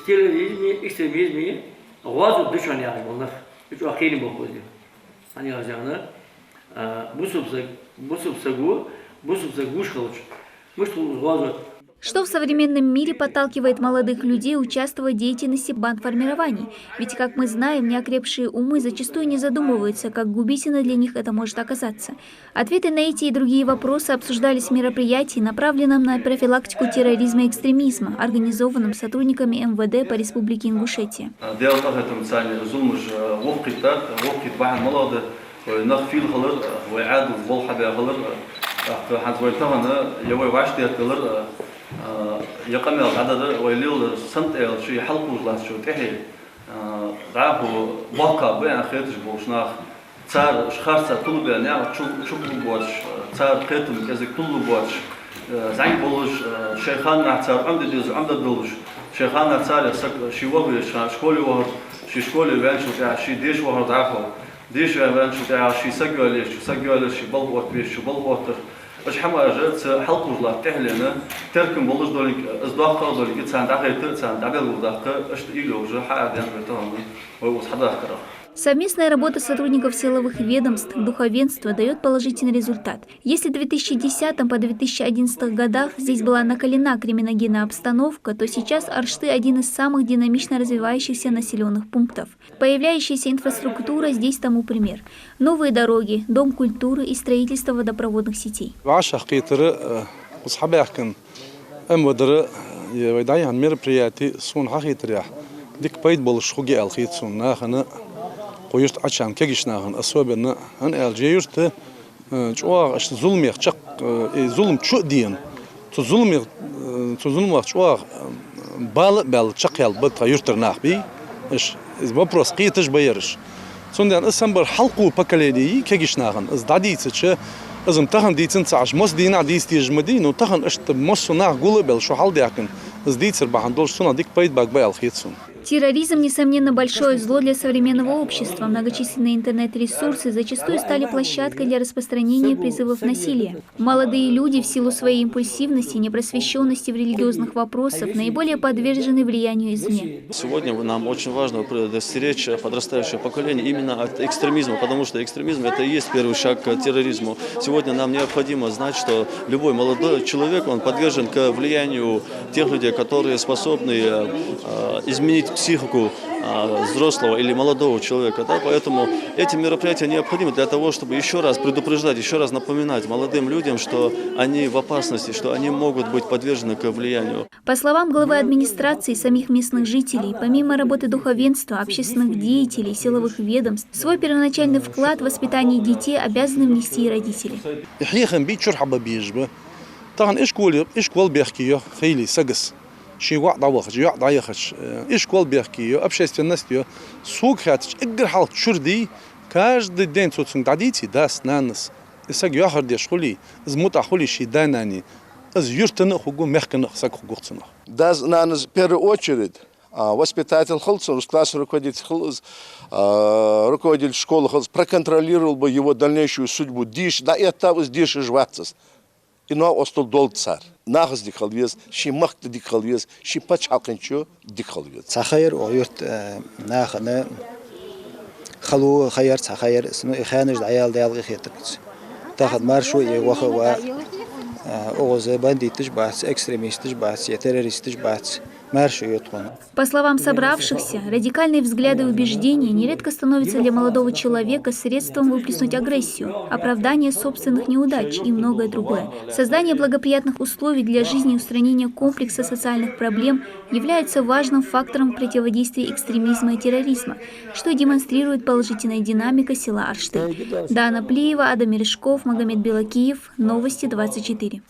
terrorizmi, ekstremizmi vazı düşen yani bunlar. Üç akili bu oluyor. Hani azanı bu subsegu шхалыч. Мы что вазу. Что в современном мире подталкивает молодых людей участвовать в деятельности бандформирований? Ведь, как мы знаем, неокрепшие умы зачастую не задумываются, как губительно для них это может оказаться. Ответы на эти и другие вопросы обсуждались в мероприятии, направленном на профилактику терроризма и экстремизма, организованном сотрудниками МВД по Республике Ингушетия. يقمل عدد ويليل سنت شيء حلقوا لا شو تحي راهو بقى بين خيتش بوشناخ صار شخص طلب يعني شو بوش صار قيتم كذا كله بوش زين بولش شيخان صار عمد دولش شيخان صار شي وبي شكولي وهر شي شكولي وين شو تاع شي ديش وهر راهو ديش وين شو تاع شي سجل شي بلوت بيش شو بلوت باش حماجات حلقوا لا تحلنا تركم بولش دولك ازداق دولك تسان داخل تسان دابل وداق اشت إلو уже حاجة بتاعهم وصحدا كده. Совместная работа сотрудников силовых ведомств, духовенства дает положительный результат. Если в 2010 по 2011 годах здесь была накалена криминогенная обстановка, то сейчас Аршты – один из самых динамично развивающихся населенных пунктов. Появляющаяся инфраструктура здесь тому пример. Новые дороги, дом культуры и строительство водопроводных сетей. قويشت عشان كجشناهن أسوابنا هن الجيوشت جوا أش ظلم يخشق ظلم شو دين تظلم وخشوا بال شقيال بطا يشترناه بي إيش إذا ببرس قيتش بيرش صندان أسمبر حلقو بكاليدي كجشناهن إذا دعيتش إذا تهن ديتن تعش مس دينا ديستي جمدين وتهن أشت مسنا قول بال شو حال ديكن إذا ديتر بحندولش صنا ديك بيت باك بال خيتسون. Терроризм, несомненно, большое зло для современного общества. Многочисленные интернет-ресурсы зачастую стали площадкой для распространения призывов насилия. Молодые люди в силу своей импульсивности и непросвещенности в религиозных вопросах наиболее подвержены влиянию извне. Сегодня нам очень важно предостеречь подрастающее поколение именно от экстремизма, потому что экстремизм – это и есть первый шаг к терроризму. Сегодня нам необходимо знать, что любой молодой человек, он подвержен к влиянию тех людей, которые способны изменить психику взрослого или молодого человека. Да? Поэтому эти мероприятия необходимы для того, чтобы еще раз предупреждать, еще раз напоминать молодым людям, что они в опасности, что они могут быть подвержены к влиянию. По словам главы администрации и самих местных жителей, помимо работы духовенства, общественных деятелей, силовых ведомств, свой первоначальный вклад в воспитание детей обязаны внести и родители. شيء واحد عوخش يقعد عيخش إيش كل بيحكيه общественностью سوق هاتش إجر حالك شردي каждый день соцсеть дадите даст нанес إساق ياخر ديش خلي زموت أخلي شيء داناني إز يرتنا خجو مخكنا ساق خجوتنا даст нанес в первую очередь воспитатель хлопцев, класс руководитель хлопцев, руководитель школы хлопцев проконтролировал бы его дальнейшую судьбу диш да это вот диш жвацес и но остал дол цар нахз дихалвез ши махт дихалвез ши пачалканчо дихалвез сахайр ойрт нахна خلو خير سخير اسمه خانج عيال ديال خيتركس تاخذ مارشو يوخ وا اوز бандитиш бац экстремистиш бац террористиш бац. По словам собравшихся, радикальные взгляды и убеждения нередко становятся для молодого человека средством выплеснуть агрессию, оправдание собственных неудач и многое другое. Создание благоприятных условий для жизни и устранения комплекса социальных проблем является важным фактором противодействия экстремизма и терроризма, что демонстрирует положительная динамика села Аршты. Дана Плиева, Адам Мережков, Магомед Белакиев. Новости 24.